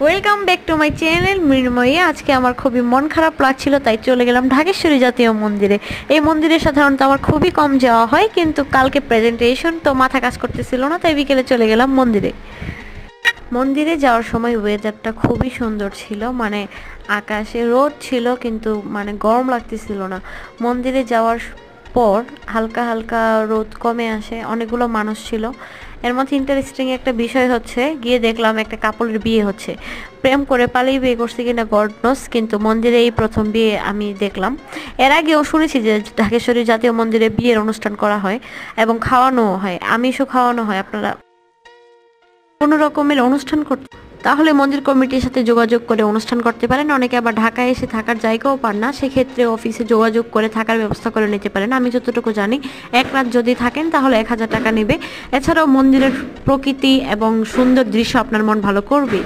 Welcome back to my channel Mrinmoyee. আজকে আমার খুবই মন খারাপ লাগছিল, তাই চলে গেলাম ঢাকেশ্বরী জাতীয় মন্দিরে। এই মন্দিরে সাধারণত আমার খুবই কম যাওয়া হয়, কিন্তু কালকে প্রেজেন্টেশন তো মাথা কাজ করতেছিল না, তাই বিকেলে চলে গেলাম মন্দিরে। মন্দিরে যাওয়ার সময় ওয়েদারটা খুবই সুন্দর ছিল, মানে আকাশে রোদ ছিল কিন্তু গরম লাগতেছিল না। মন্দিরে যাওয়ার পর হালকা হালকা রোদ কমে আসে, অনেকগুলো মানুষ ছিল। এর মধ্যে ইন্টারেস্টিং একটা বিষয় হচ্ছে, গিয়ে দেখলাম একটা কাপলের বিয়ে হচ্ছে। প্রেম করে পালিয়ে বিয়ে করছে কিনা গড নোস, কিন্তু মন্দিরে এই প্রথম বিয়ে আমি দেখলাম। এর আগেও শুনেছি যে ঢাকেশ্বরী জাতীয় মন্দিরে বিয়ের অনুষ্ঠান করা হয় এবং খাওয়ানোও হয়, আমিষও খাওয়ানো হয়। আপনারা কোনো রকমের অনুষ্ঠান করতে তাহলে মন্দির কমিটির সাথে যোগাযোগ করে অনুষ্ঠান করতে পারেন। অনেকে আবার ঢাকায় এসে থাকার জায়গাও পান না, সেক্ষেত্রে অফিসে যোগাযোগ করে থাকার ব্যবস্থা করে নিতে পারেন। আমি যতটুকু জানি এক রাত যদি থাকেন তাহলে 1000 টাকা নেবে। এছাড়াও মন্দিরের প্রকৃতি এবং সুন্দর দৃশ্য আপনার মন ভালো করবে।